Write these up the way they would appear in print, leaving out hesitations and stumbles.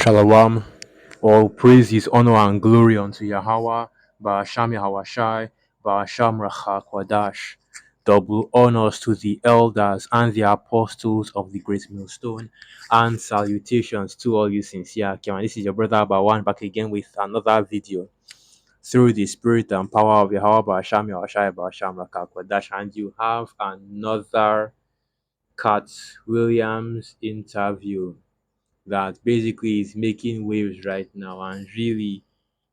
Shalom. All praise is honor and glory unto Yahweh, Ba'asham Yahawashai, Ba'asham Racha Kwadash. Double honors to the elders and the apostles of the great millstone, and salutations to all you sincere Kiran. This is your brother Bawan back again with another video. Through the spirit and power of Yahweh, Ba'asham Yahawashai, Ba'asham Racha Kwadash, and you have another Cat Williams interview that basically is making waves right now and really,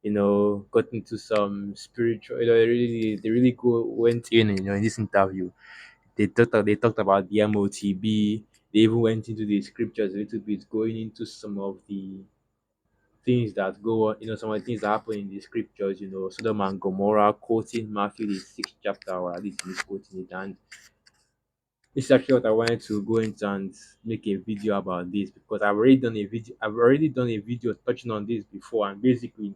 got into some spiritual, they really went in this interview. They talked about the MOTB. They even went into the scriptures a little bit, going into some of the things that go on, some of the things that happen in the scriptures, Sodom and Gomorrah, quoting Matthew the sixth chapter, or at least misquoting it. And this is actually what I wanted to go into and make a video about this, because I've already done a video touching on this before. And basically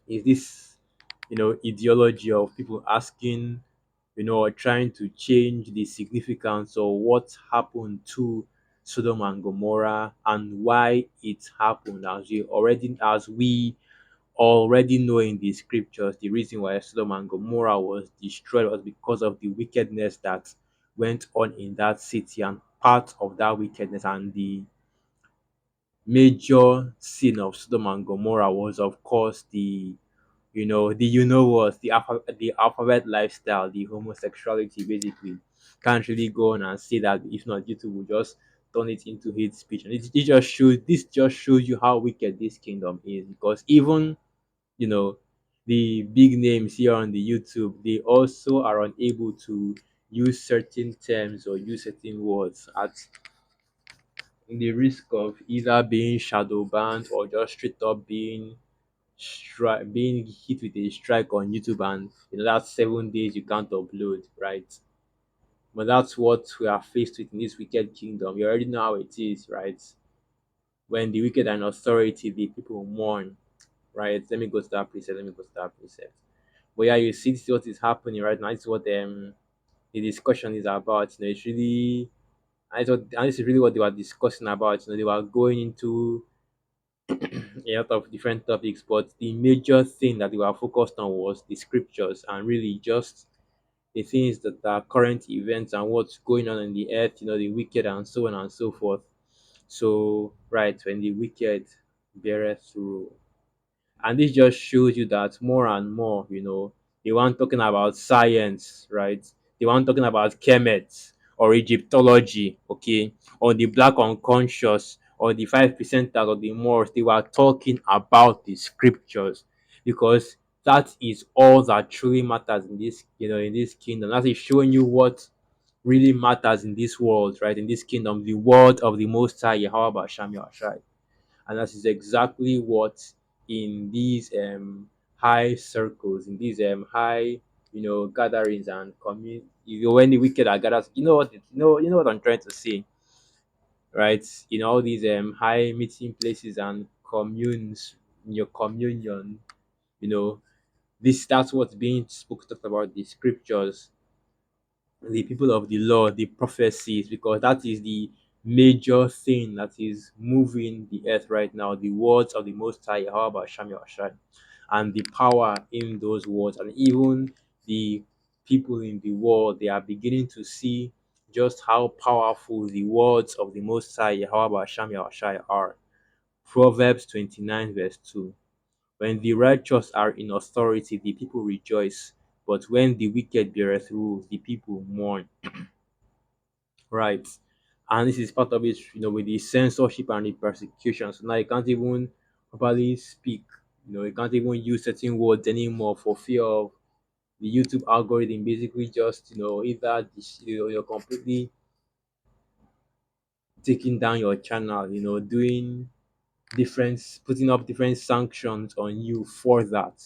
is this ideology of people asking, or trying to change the significance of what happened to Sodom and Gomorrah and why it happened. As we already know in the scriptures, the reason why Sodom and Gomorrah was destroyed was because of the wickedness that went on in that city. And part of that wickedness and the major sin of Sodom and Gomorrah was, of course, the alphabet lifestyle, the homosexuality. Basically, can't really go on and say that. If not, YouTube will just turn it into hate speech. And this just shows you how wicked this kingdom is, because even you know the big names here on the YouTube, they also are unable to use certain terms or use certain words at the risk of either being shadow banned or just straight up being hit with a strike on YouTube. And that's 7 days you can't upload, right? But that's what we are faced with in this wicked kingdom. You already know how it is, right? When the wicked are in authority, the people mourn, right? Let me go to that precept. But yeah, you see, this is what is happening right now. This is what the discussion is about. It's really, and this is really what they were discussing about. They were going into a lot of different topics, but the major thing that they were focused on was the scriptures, and really just the things that are current events and what's going on in the earth, the wicked and so on and so forth. So, right, when the wicked beareth rule. And this just shows you that more and more, they weren't talking about science, right? They weren't talking about chemet or Egyptology, okay, or the black unconscious or the 5% of the Moors. They were talking about the scriptures, because that is all that truly matters in this kingdom. That is showing you what really matters in this world, right? In this kingdom, the word of the Most High Yahweh Basham Yahshai. And that is exactly what, in these high circles, in these high gatherings and community, when the wicked are gathered, you know what I'm trying to say, right? In all these high meeting places and communes, in your communion, you know that's what's being talked about, the scriptures, the people of the law, the prophecies, because that is the major thing that is moving the earth right now. The words of the Most High, Yahweh Shem Yahshai, and the power in those words. And even the people in the world, they are beginning to see just how powerful the words of the Most High, Yahweh Shem Yahshai, are. Proverbs 29, verse 2. When the righteous are in authority, the people rejoice, but when the wicked beareth rule, the people mourn. Right. And this is part of it, with the censorship and the persecution. So now you can't even properly speak. You can't even use certain words anymore for fear of the YouTube algorithm basically just, either you're completely taking down your channel, doing putting up different sanctions on you for that.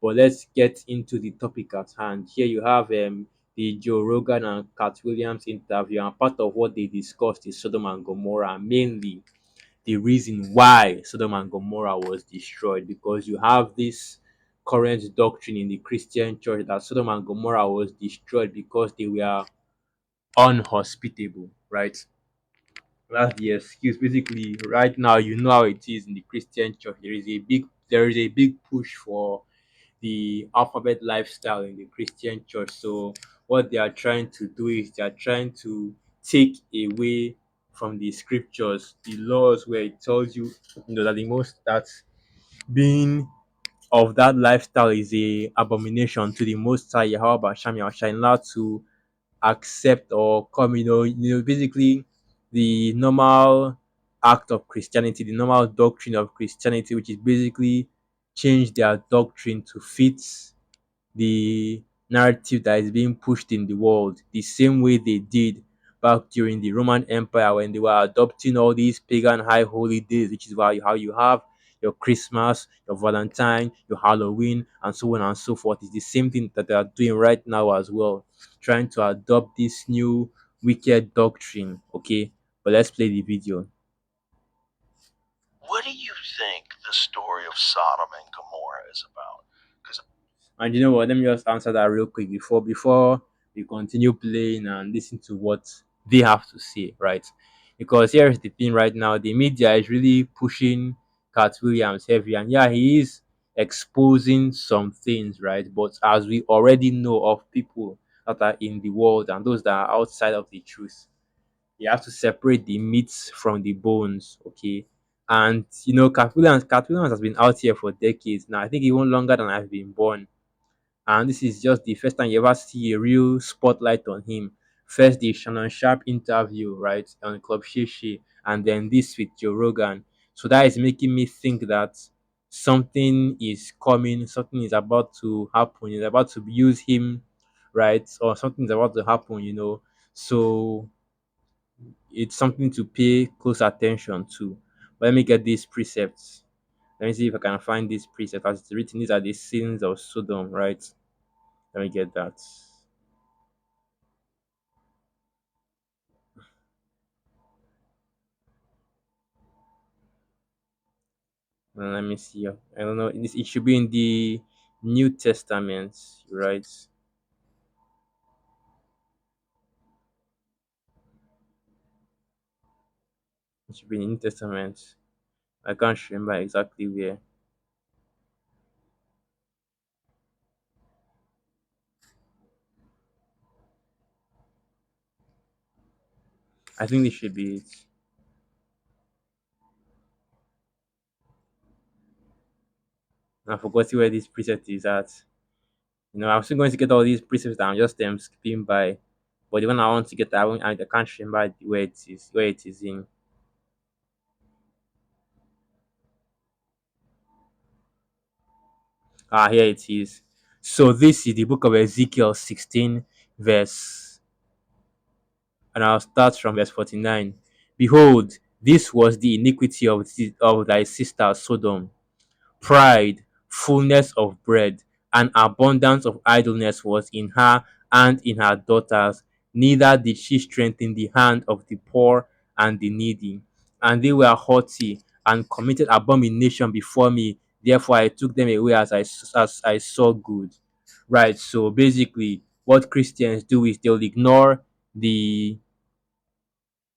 But let's get into the topic at hand. Here you have the Joe Rogan and Cat Williams interview, and part of what they discussed is Sodom and Gomorrah, mainly the reason why Sodom and Gomorrah was destroyed, because you have this current doctrine in the Christian church that Sodom and Gomorrah was destroyed because they were unhospitable, right? That's the excuse. Basically, right now you know how it is in the Christian church. There is a big push for the alphabet lifestyle in the Christian church. So what they are trying to do is they are trying to take away from the scriptures the laws where it tells you, that the most that being of that lifestyle is a abomination to the most high Yahweh Hashem Yahushua, not to accept or come, basically the normal act of Christianity, the normal doctrine of Christianity, which is basically change their doctrine to fit the narrative that is being pushed in the world, the same way they did back during the Roman Empire when they were adopting all these pagan high holy days, which is why how you have your Christmas, your Valentine, your Halloween, and so on and so forth. It's the same thing that they are doing right now as well, trying to adopt this new wicked doctrine. Okay, but let's play the video. What do you think the story of Sodom and Gomorrah is about? And you know what? Let me just answer that real quick before we continue playing and listen to what they have to say, right? Because here's the thing right now, the media is really pushing Cat Williams heavy, and yeah, he is exposing some things, right? But as we already know of people that are in the world and those that are outside of the truth, you have to separate the meats from the bones, okay? And Cat Williams has been out here for decades now. I think even longer than I've been born, and this is just the first time you ever see a real spotlight on him. First, the Shannon Sharp interview, right, on Club Shishi, and then this with Joe Rogan. So that is making me think that something is coming, something is about to happen, is about to use him, right, or something is about to happen. So it's something to pay close attention to. But let me get these precepts. Let me see if I can find this precept as it's written. These are the sins of Sodom, right? Let me get that. Let me see. I don't know. It should be in the New Testament, right? It should be in the New Testament. I can't remember exactly where. I think this should be it. I forgot where this precept is at. I'm still going to get all these precepts that I'm just skipping by. But the one I want to get, I can't remember where it is in. Here it is. So this is the book of Ezekiel 16, verse, and I'll start from verse 49. Behold, this was the iniquity of thy sister Sodom: pride, fullness of bread, and abundance of idleness was in her and in her daughters. Neither did she strengthen the hand of the poor and the needy. And they were haughty and committed abomination before me. Therefore, I took them away as I saw good. Right. So basically, what Christians do is they'll ignore the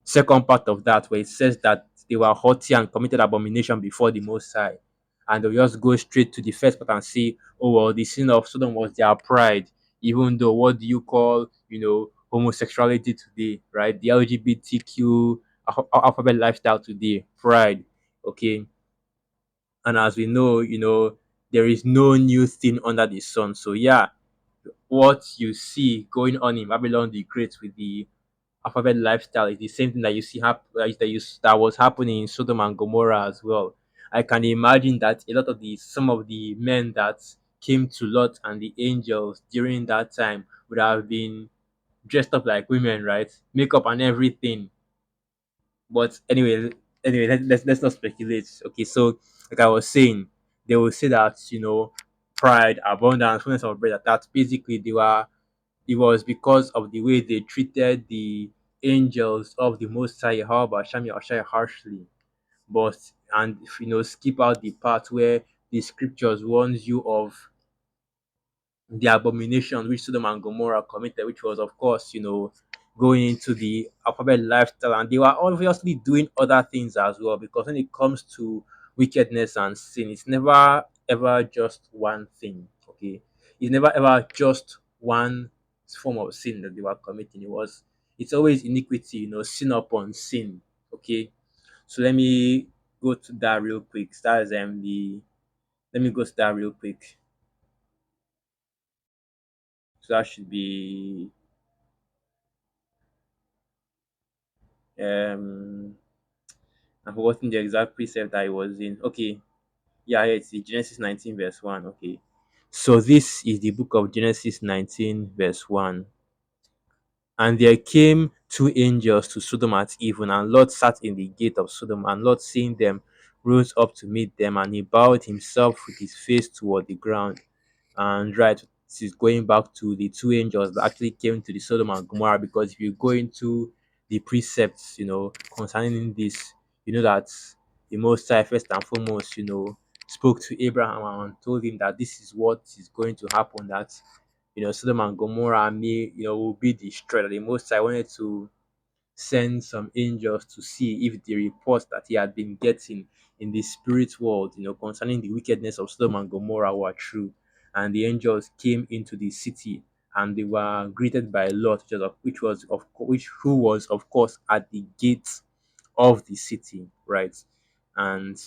second part of that, where it says that they were haughty and committed abomination before the Most High. And they'll just go straight to the first part and say, oh, well, the sin of Sodom was their pride. Even though, what do you call, homosexuality today, right? The LGBTQ alphabet lifestyle today, pride. Okay. And as we know, there is no new thing under the sun. So, yeah, what you see going on in Babylon the Great with the alphabet lifestyle is the same thing that you see that was happening in Sodom and Gomorrah as well. I can imagine that some of the men that came to Lot and the angels during that time would have been dressed up like women, right? Makeup and everything. But anyway, let's not speculate. Okay, so like I was saying, they will say that pride, abundance, fullness of bread. That basically it was because of the way they treated the angels of the Most High Yahweh Hashem Yahushua harshly. But and skip out the part where the scriptures warns you of the abomination which Sodom and Gomorrah committed, which was of course going into the alphabet lifestyle, and they were obviously doing other things as well. Because when it comes to wickedness and sin, it's never ever just one thing. Okay, it's never ever just one form of sin that they were committing. It's always iniquity, sin upon sin. Okay, so let me go to that real quick. That is the let me go to that real quick. So that should be um I'm forgetting the exact precept that I was in. Okay, yeah, it's the Genesis 19 verse 1. Okay, so this is the book of Genesis 19 verse 1. And there came two angels to Sodom at even, and Lot sat in the gate of Sodom. And Lot, seeing them, rose up to meet them, and he bowed himself with his face toward the ground. And right, this is going back to the two angels that actually came to the Sodom and Gomorrah. Because if you go into the precepts, concerning this, you know that the Most High, first and foremost, spoke to Abraham and told him that this is what is going to happen. That Sodom and Gomorrah may will be destroyed. The Most High wanted to send some angels to see if the reports that he had been getting in the spirit world, concerning the wickedness of Sodom and Gomorrah were true. And the angels came into the city, and they were greeted by Lot, which who was of course at the gates of the city, right? And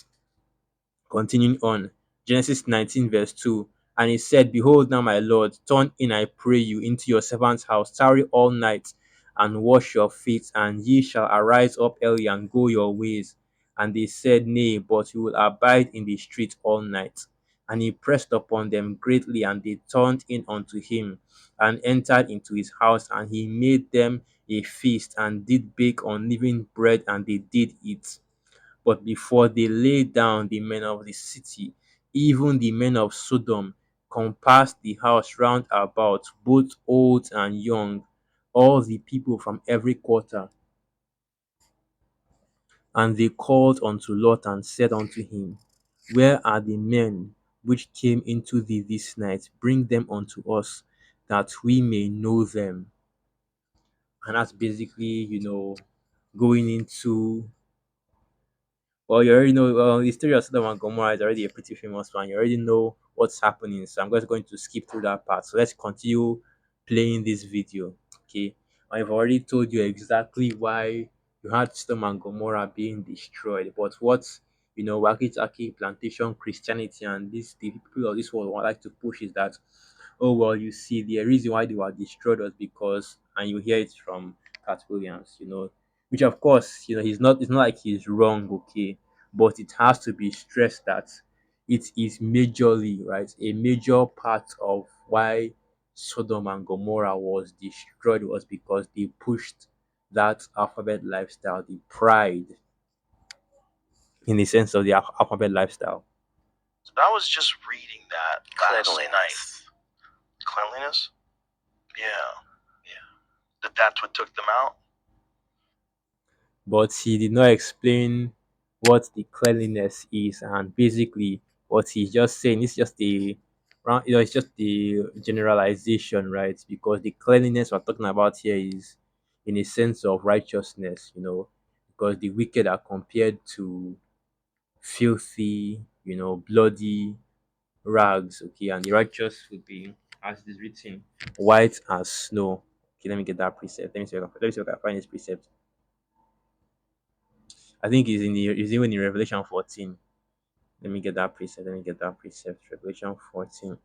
continuing on, Genesis 19, verse 2. And he said, Behold, now, my Lord, turn in, I pray you, into your servant's house, tarry all night, and wash your feet, and ye shall arise up early and go your ways. And they said, Nay, but we will abide in the street all night. And he pressed upon them greatly, and they turned in unto him, and entered into his house, and he made them a feast, and did bake unleavened bread, and they did eat. But before they lay down, the men of the city, even the men of Sodom, compassed the house round about, both old and young, all the people from every quarter. And they called unto Lot and said unto him, Where are the men which came into thee this night? Bring them unto us, that we may know them. And that's basically, going into well, you already know. Well, the story of Sodom and Gomorrah is already a pretty famous one. You already know what's happening. So I'm just going to skip through that part. So let's continue playing this video. Okay. I've already told you exactly why you had Sodom and Gomorrah being destroyed. But what Waki Taki plantation Christianity and the people of this world would like to push is that, oh well, you see, the reason why they were destroyed was because, and you hear it from Cat Williams, which of course, it's not like he's wrong, okay, but it has to be stressed that it is majorly, right, a major part of why Sodom and Gomorrah was destroyed was because they pushed that alphabet lifestyle, the pride in the sense of the alphabet lifestyle. So I was just reading that last night. Cleanliness? Yeah. That's what took them out. But he did not explain what the cleanliness is, and basically what he's just saying is just it's just the generalization, right? Because the cleanliness we're talking about here is in a sense of righteousness, because the wicked are compared to filthy, bloody rags, okay, and the righteous would be, as it is written, white as snow. Okay, let me get that precept. Let me see if I can find this precept. I think it's even in Revelation 14. Let me get that precept. Let me get that precept. Revelation 14.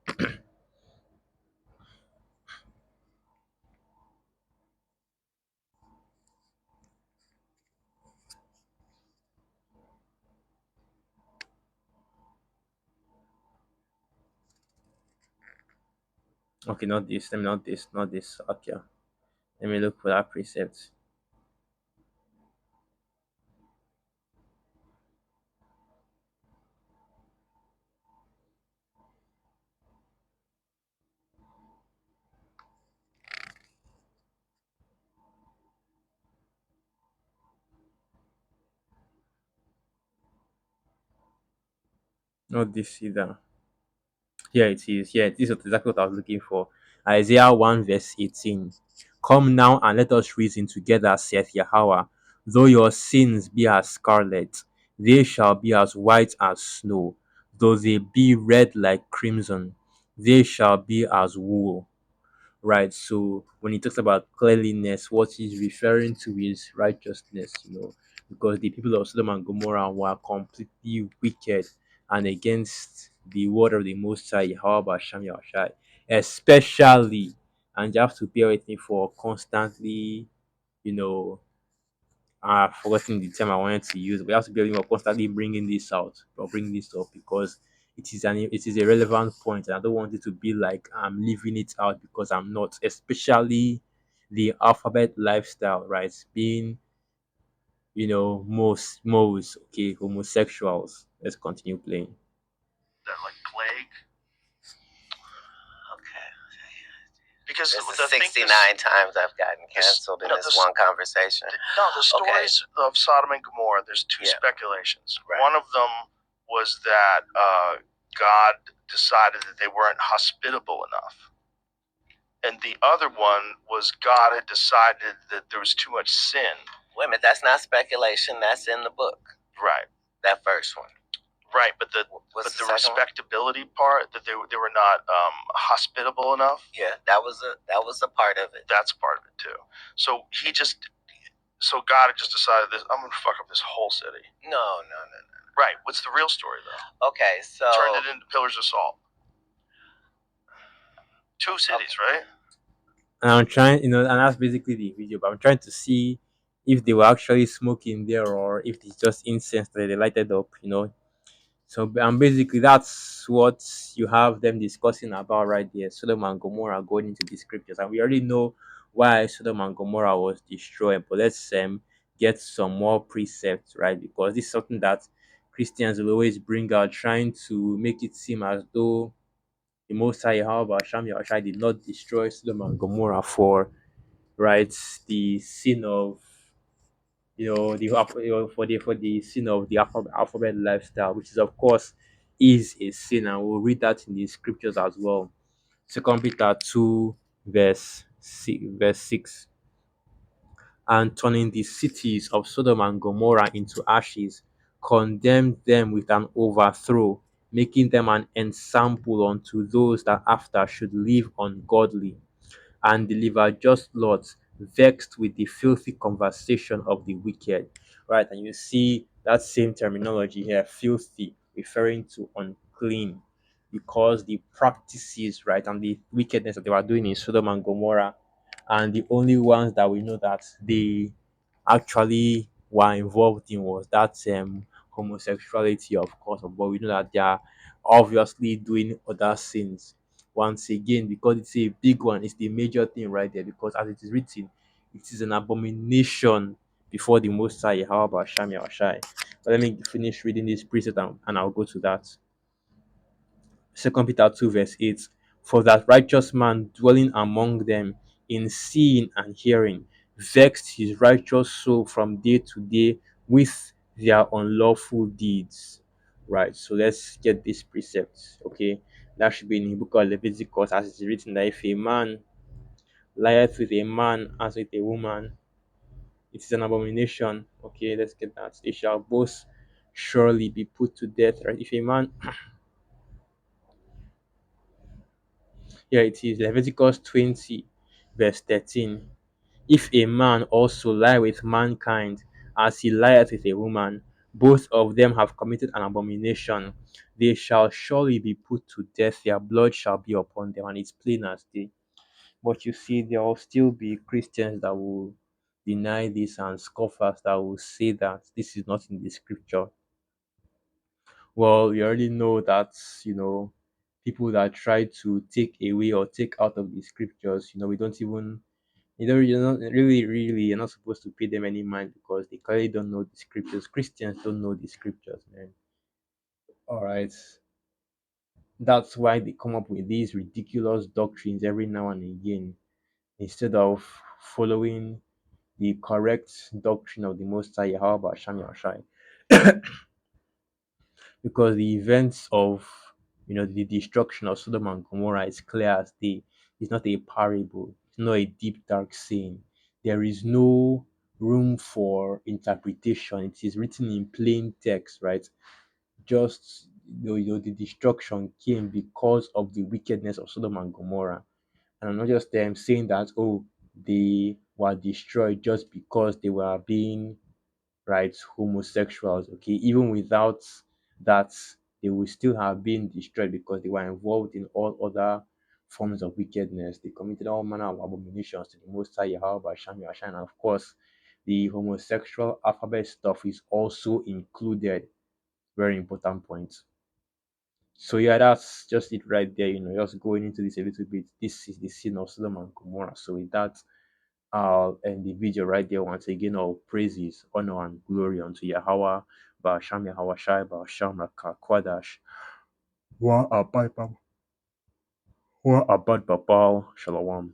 Okay, not this. Let me not this. Not this. Okay. Let me look for that precept. Not this either. Here it is. Yeah, this is exactly what I was looking for. Isaiah 1 verse 18. Come now and let us reason together, saith Yahweh. Though your sins be as scarlet, they shall be as white as snow. Though they be red like crimson, they shall be as wool. Right. So when he talks about cleanliness, what he's referring to is righteousness, because the people of Sodom and Gomorrah were completely wicked and against the word of the Most High, Yahweh Hashem Yahushai, especially, and you have to bear with me for constantly, you know, I've forgotten the term I wanted to use, but you have to be able to constantly bringing this out or bring this up because it is a relevant point, and I don't want it to be like I'm leaving it out because I'm not, especially the alphabet lifestyle, right? Being most okay homosexuals. Let's continue playing. That like plague. Okay. Because this is 69 times I've gotten canceled in this one conversation. No, the stories of Sodom and Gomorrah, there's two speculations. Right. One of them was that God decided that they weren't hospitable enough. And the other one was God had decided that there was too much sin. Wait a minute, that's not speculation, that's in the book. Right. That first one. Right, but the respectability part, that they were not hospitable enough. Yeah, that was a part of it. That's part of it too. So God had just decided this. I'm gonna fuck up this whole city. No. Right. What's the real story though? Okay, so turned it into pillars of salt. Two cities, right? And I'm trying, and that's basically the video. But I'm trying to see if they were actually smoking there or if it's just incense that they lighted up. So and basically that's what you have them discussing about right there. Sodom and Gomorrah going into the scriptures, and we already know why Sodom and Gomorrah was destroyed. But let's get some more precepts, right? Because this is something that Christians will always bring out, trying to make it seem as though the Most High, however, Hashem Yahushai did not destroy Sodom and Gomorrah for right the sin of for the sin of the alphabet lifestyle, which is of course is a sin, and we'll read that in the scriptures as well. Second Peter 2 verse 6, and turning the cities of Sodom and Gomorrah into ashes, condemned them with an overthrow, making them an ensample unto those that after should live ungodly, and deliver just lots, vexed with the filthy conversation of the wicked. Right, and you see that same terminology here, filthy, referring to unclean, because the practices, right, and the wickedness that they were doing in Sodom and Gomorrah, and the only ones that we know that they actually were involved in was that homosexuality, of course, but we know that they are obviously doing other sins once again because it's a big one. It's the major thing right there because as it is written, it is an abomination before the Most High. How about Shami or Shai? But let me finish reading this precept and I'll go to that. Second Peter 2 verse 8. For that righteous man dwelling among them in seeing and hearing vexed his righteous soul from day to day with their unlawful deeds. Right, so let's get this precept. Okay, that should be in the book of Leviticus, as it is written that if a man lieth with a man as with a woman, it is an abomination. Okay, let's get that. They shall both surely be put to death. Right, if a man, here it is, Leviticus 20, verse 13. If a man also lie with mankind as he lieth with a woman, both of them have committed an abomination. They shall surely be put to death, their blood shall be upon them, and it's plain as day. But you see, there will still be Christians that will deny this and scoffers that will say that this is not in the scripture. Well, you already know that, people that try to take away or take out of the scriptures, we don't even you're not really you're not supposed to pay them any mind because they clearly don't know the scriptures. Christians don't know the scriptures, man. All right, that's why they come up with these ridiculous doctrines every now and again instead of following the correct doctrine of the Most High Yahweh Hashem Yahushai. Because the events of the destruction of Sodom and Gomorrah is clear as day. It's not a parable. It's not a deep, dark sin. There is no room for interpretation. It is written in plain text, right? Just the destruction came because of the wickedness of Sodom and Gomorrah. And I'm not just saying that, oh, they were destroyed just because they were being, right, homosexuals. Okay, even without that, they would still have been destroyed because they were involved in all other forms of wickedness. They committed all manner of abominations to the Most High Yahweh Shem Yahshua. And of course, the homosexual alphabet stuff is also included. Very important point. So yeah, that's just it right there. Just going into this a little bit. This is the sin of Sodom and Gomorrah. So with that, I'll end the video right there. Once again, all praises, honor, and glory unto Yahweh, Ba'asham Yahweh Shai, Ba'asham Raka Kwadash, Wa Abad Babal, Shalom.